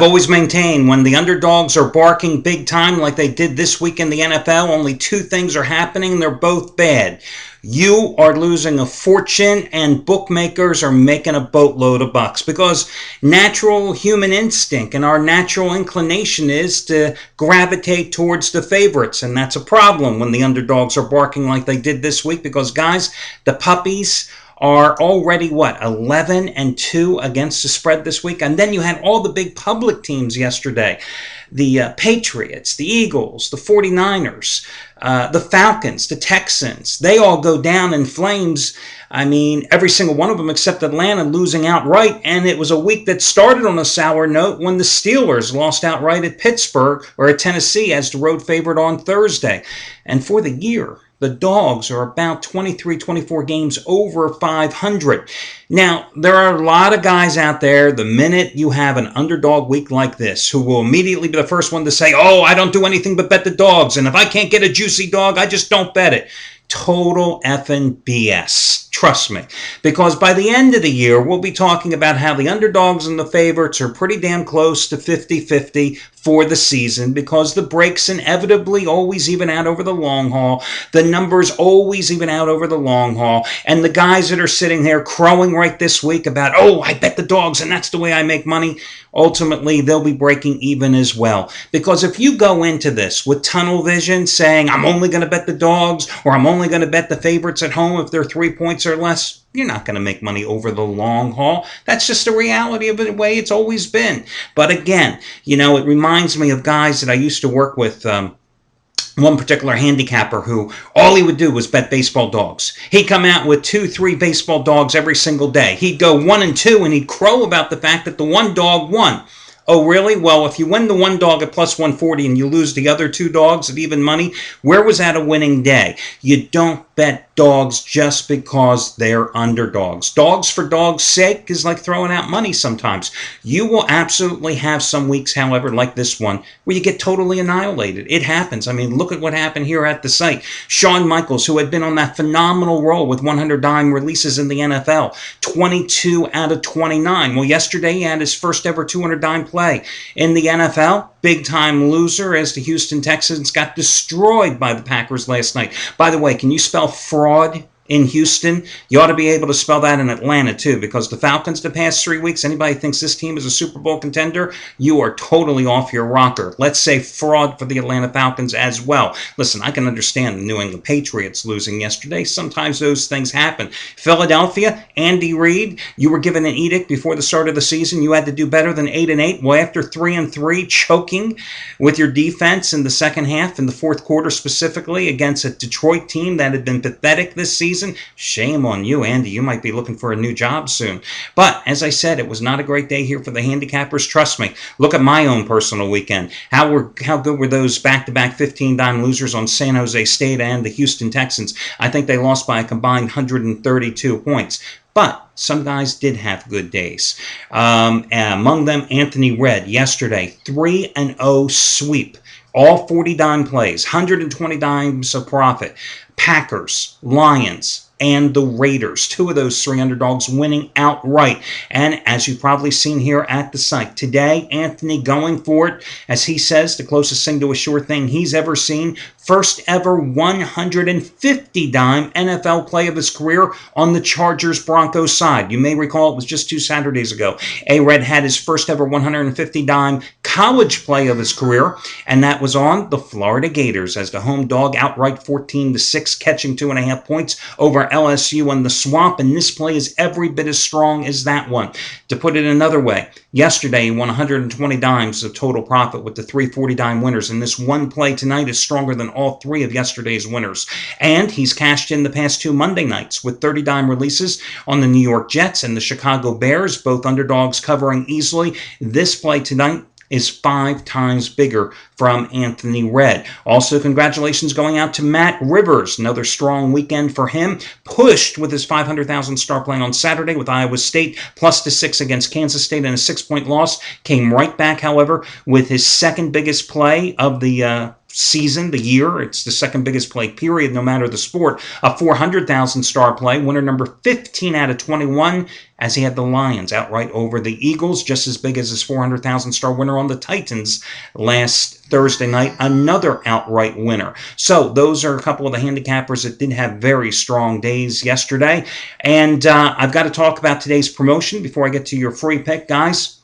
I've always maintained when the underdogs are barking big time like they did this week in the NFL, only two things are happening, and they're both bad. You are losing a fortune, and bookmakers are making a boatload of bucks, because natural human instinct and our natural inclination is to gravitate towards the favorites, and that's a problem when the underdogs are barking like they did this week, because, guys, the puppies are already, 11-2 against the spread this week. And then you had all the big public teams yesterday. The Patriots, the Eagles, the 49ers, the Falcons, the Texans. They all go down in flames. I mean, every single one of them except Atlanta losing outright. And it was a week that started on a sour note when the Steelers lost outright at Pittsburgh, or at Tennessee, as the road favorite on Thursday. And for the year, the Dogs are about 23-24 games over 500. Now, there are a lot of guys out there, the minute you have an underdog week like this, who will immediately be the first one to say, oh, I don't do anything but bet the dogs, and if I can't get a juicy dog, I just don't bet it. Total effing BS. Trust me. Because by the end of the year, we'll be talking about how the underdogs and the favorites are pretty damn close to 50-50 for the season, because the breaks inevitably always even out over the long haul. The numbers always even out over the long haul. And the guys that are sitting there crowing right this week about, oh, I bet the dogs and that's the way I make money, ultimately they'll be breaking even as well. Because if you go into this with tunnel vision saying, I'm only going to bet the dogs, or I'm only going to bet the favorites at home if they're 3 points or less, you're not going to make money over the long haul. That's just the reality of the way it's always been. But again, it reminds me of guys that I used to work with. One particular handicapper who all he would do was bet baseball dogs. He'd come out with 2-3 baseball dogs every single day. He'd go 1-2, and he'd crow about the fact that the one dog won. Oh, really? Well, if you win the one dog at plus 140 and you lose the other two dogs at even money, where was that a winning day? You don't bet dogs just because they're underdogs. Dogs for dogs' sake is like throwing out money sometimes. You will absolutely have some weeks, however, like this one, where you get totally annihilated. It happens. I mean, look at what happened here at the site. Shawn Michaels, who had been on that phenomenal roll with 100 dime releases in the NFL, 22 out of 29. Well, yesterday he had his first ever 200 dime play in the NFL. Big time loser, as the Houston Texans got destroyed by the Packers last night. By the way, can you spell fraud in Houston? You ought to be able to spell that in Atlanta too, because the Falcons the past 3 weeks, anybody thinks this team is a Super Bowl contender, you are totally off your rocker. Let's say fraud for the Atlanta Falcons as well. Listen, I can understand the New England Patriots losing yesterday. Sometimes those things happen. Philadelphia, Andy Reid, you were given an edict before the start of the season. You had to do better than 8-8. Well, after 3-3, choking with your defense in the second half, in the fourth quarter specifically, against a Detroit team that had been pathetic this season. Shame on you, Andy. You might be looking for a new job soon. But as I said, it was not a great day here for the handicappers. Trust me. Look at my own personal weekend. How good were those back-to-back 15-dime losers on San Jose State and the Houston Texans? I think they lost by a combined 132 points. But some guys did have good days. Among them, Anthony Red, yesterday, 3-0 sweep. All 40 dime plays, 120 dimes of profit. Packers, Lions, and the Raiders. Two of those three underdogs winning outright. And as you've probably seen here at the site, today, Anthony going for it, as he says, the closest thing to a sure thing he's ever seen. First ever 150 dime NFL play of his career on the Chargers-Broncos side. You may recall it was just 2 Saturdays ago. A-Red had his first ever 150 dime college play of his career, and that was on the Florida Gators as the home dog outright 14-6, catching 2.5 points over LSU in the Swamp, and this play is every bit as strong as that one. To put it another way, yesterday he won 120 dimes of total profit with the 340 dime winners, and this one play tonight is stronger than all three of yesterday's winners. And he's cashed in the past 2 Monday nights with 30 dime releases on the New York Jets and the Chicago Bears, both underdogs covering easily. This play tonight is 5 times bigger from Anthony Red. Also, congratulations going out to Matt Rivers. Another strong weekend for him. Pushed with his 500,000 star play on Saturday with Iowa State, +6 against Kansas State in a 6-point loss. Came right back, however, with his second biggest play of the season, the year. It's the second biggest play, period, no matter the sport. A 400,000 star play, winner number 15 out of 21, as he had the Lions outright over the Eagles, just as big as his 400,000 star winner on the Titans last Thursday night, another outright winner. So those are a couple of the handicappers that did have very strong days yesterday. And I've got to talk about today's promotion before I get to your free pick, guys.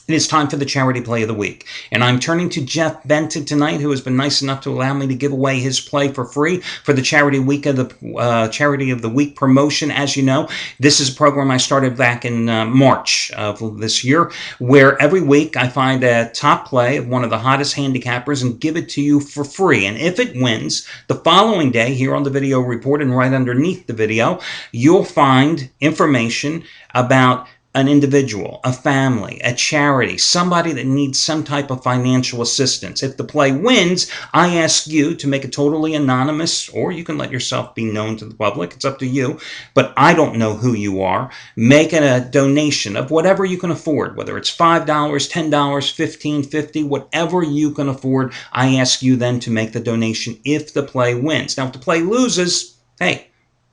It is time for the Charity Play of the Week. And I'm turning to Jeff Benton tonight, who has been nice enough to allow me to give away his play for free for the Charity of the Week promotion. As you know, this is a program I started back in March of this year, where every week I find a top play of one of the hottest handicappers and give it to you for free. And if it wins, the following day, here on the video report and right underneath the video, you'll find information about an individual, a family, a charity, somebody that needs some type of financial assistance. If the play wins, I ask you to make it totally anonymous, or you can let yourself be known to the public. It's up to you, but I don't know who you are. Make a donation of whatever you can afford, whether it's $5, $10, $15, $50, whatever you can afford. I ask you then to make the donation if the play wins. Now, if the play loses, hey,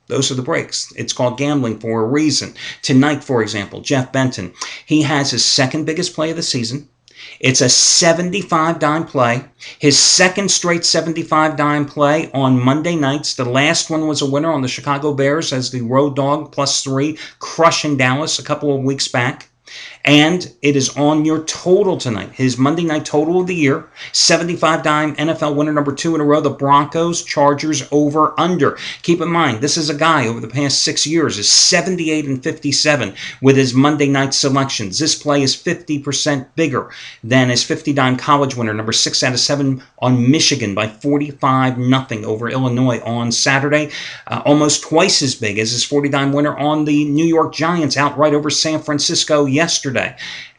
those are the breaks. It's called gambling for a reason. Tonight, for example, Jeff Benton, he has his second biggest play of the season. It's a 75-dime play. His second straight 75-dime play on Monday nights. The last one was a winner on the Chicago Bears as the road dog, +3, crushing Dallas a couple of weeks back. And it is on your total tonight. His Monday night total of the year, 75-dime NFL winner number 2 in a row, the Broncos, Chargers, over, under. Keep in mind, this is a guy over the past 6 years is 78-57 with his Monday night selections. This play is 50% bigger than his 50-dime college winner, number 6 out of 7 on Michigan by 45-0 over Illinois on Saturday. Almost twice as big as his 40-dime winner on the New York Giants outright over San Francisco yesterday.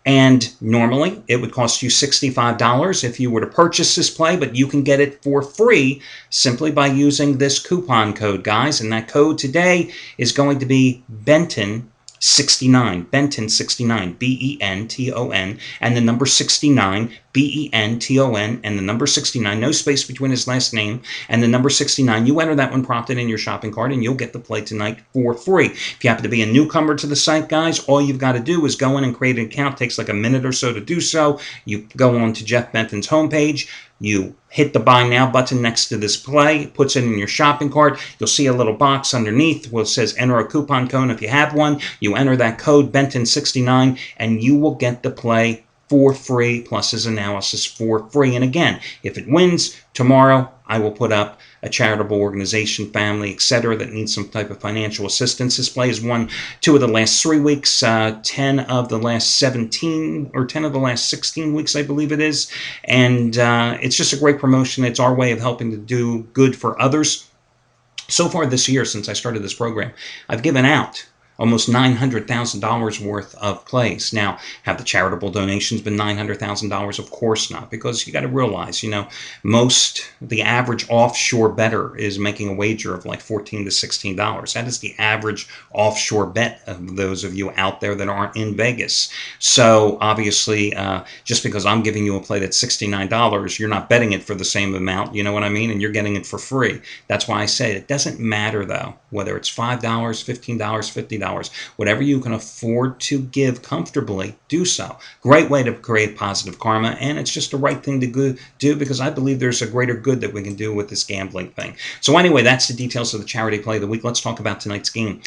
And normally it would cost you $65 if you were to purchase this play, but you can get it for free simply by using this coupon code, guys. And that code today is going to be Benton 69, Benton 69, B-E-N-T-O-N, and the number 69, B-E-N-T-O-N, and the number 69, no space between his last name and the number 69. You enter that when prompted in your shopping cart, and you'll get the play tonight for free. If you happen to be a newcomer to the site, guys, all you've got to do is go in and create an account. It takes like a minute or so to do so. You go on to Jeff Benton's homepage. You hit the Buy Now button next to this play, puts it in your shopping cart. You'll see a little box underneath where it says enter a coupon code. If you have one, you enter that code, Benton69, and you will get the play for free, plus his analysis for free. And again, if it wins tomorrow, I will put up a charitable organization, family, etc., that needs some type of financial assistance. This play has won 2 of the last 3 weeks, 10 of the last 17, or 10 of the last 16 weeks, I believe it is. And it's just a great promotion. It's our way of helping to do good for others. So far this year, since I started this program, I've given out almost $900,000 worth of plays. Now, have the charitable donations been $900,000? Of course not, because you got to realize, the average offshore bettor is making a wager of like $14 to $16. That is the average offshore bet of those of you out there that aren't in Vegas. So obviously, just because I'm giving you a play that's $69, you're not betting it for the same amount, you know what I mean? And you're getting it for free. That's why I say it doesn't matter, though, whether it's $5, $15, $50, whatever you can afford to give comfortably, do so. Great way to create positive karma, and it's just the right thing to do, because I believe there's a greater good that we can do with this gambling thing. So anyway, that's the details of the Charity Play of the Week. Let's talk about tonight's game.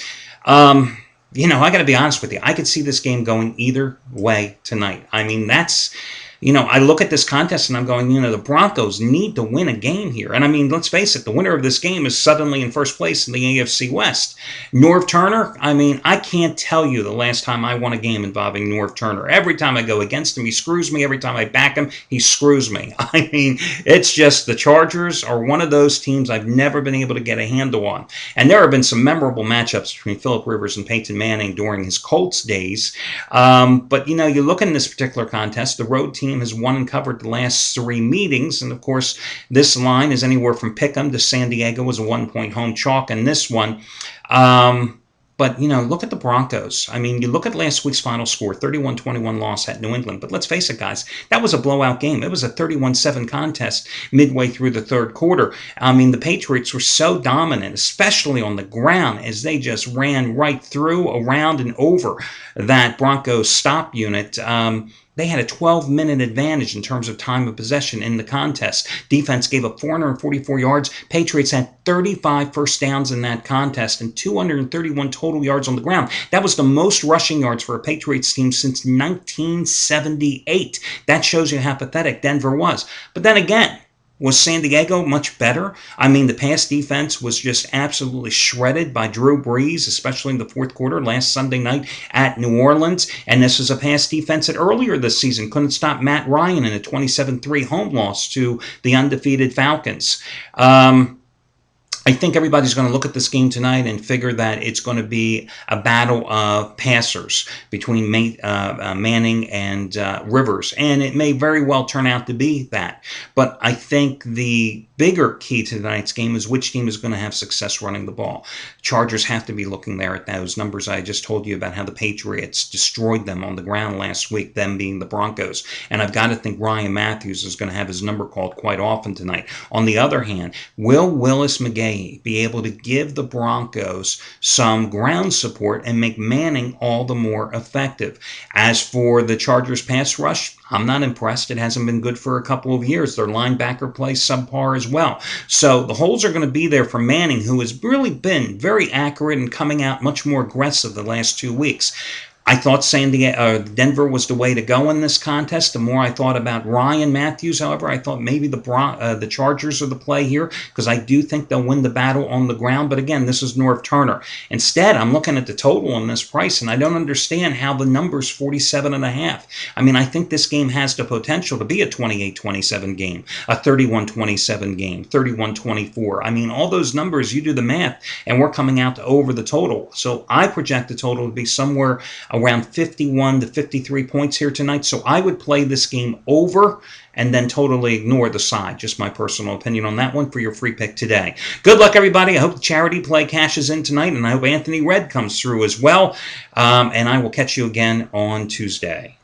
I got to be honest with you. I could see this game going either way tonight. I mean, I look at this contest and I'm going, the Broncos need to win a game here. And I mean, let's face it, the winner of this game is suddenly in first place in the AFC West. Norv Turner, I can't tell you the last time I won a game involving Norv Turner. Every time I go against him, he screws me. Every time I back him, he screws me. It's just the Chargers are one of those teams I've never been able to get a handle on. And there have been some memorable matchups between Phillip Rivers and Peyton Manning during his Colts days. But, you look in this particular contest, the road team has won and covered the last 3 meetings, and of course this line is anywhere from pick'em to San Diego was a 1-point home chalk in this one. But, look at the Broncos. I mean, you look at last week's final score, 31-21 loss at New England. But let's face it, guys, that was a blowout game. It was a 31-7 contest midway through the third quarter. I mean, the Patriots were so dominant, especially on the ground, as they just ran right through, around, and over that Broncos stop unit. They had a 12-minute advantage in terms of time of possession in the contest. Defense gave up 444 yards. Patriots had 35 first downs in that contest and 231 total yards on the ground. That was the most rushing yards for a Patriots team since 1978. That shows you how pathetic Denver was. But then again, was San Diego much better? I mean, the pass defense was just absolutely shredded by Drew Brees, especially in the fourth quarter last Sunday night at New Orleans. And this was a pass defense that earlier this season couldn't stop Matt Ryan in a 27-3 home loss to the undefeated Falcons. I think everybody's going to look at this game tonight and figure that it's going to be a battle of passers between Manning and Rivers, and it may very well turn out to be that. But I think the bigger key to tonight's game is which team is going to have success running the ball. Chargers have to be looking there at those numbers I just told you about how the Patriots destroyed them on the ground last week, them being the Broncos. And I've got to think Ryan Matthews is going to have his number called quite often tonight. On the other hand, will Willis-McGahee be able to give the Broncos some ground support and make Manning all the more effective? As for the Chargers pass rush, I'm not impressed. It hasn't been good for a couple of years. Their linebacker play subpar as well. So the holes are going to be there for Manning, who has really been very accurate and coming out much more aggressive the last 2 weeks. I thought Denver was the way to go in this contest. The more I thought about Ryan Matthews, however, I thought maybe the Chargers are the play here because I do think they'll win the battle on the ground. But again, this is Norv Turner. Instead, I'm looking at the total on this price, and I don't understand how the number's 47.5. I mean, I think this game has the potential to be a 28-27 game, a 31-27 game, 31-24. I mean, all those numbers, you do the math, and we're coming out to over the total. So I project the total to be somewhere around 51 to 53 points here tonight. So I would play this game over and then totally ignore the side. Just my personal opinion on that one for your free pick today. Good luck, everybody. I hope the charity play cashes in tonight, and I hope Anthony Red comes through as well. And I will catch you again on Tuesday.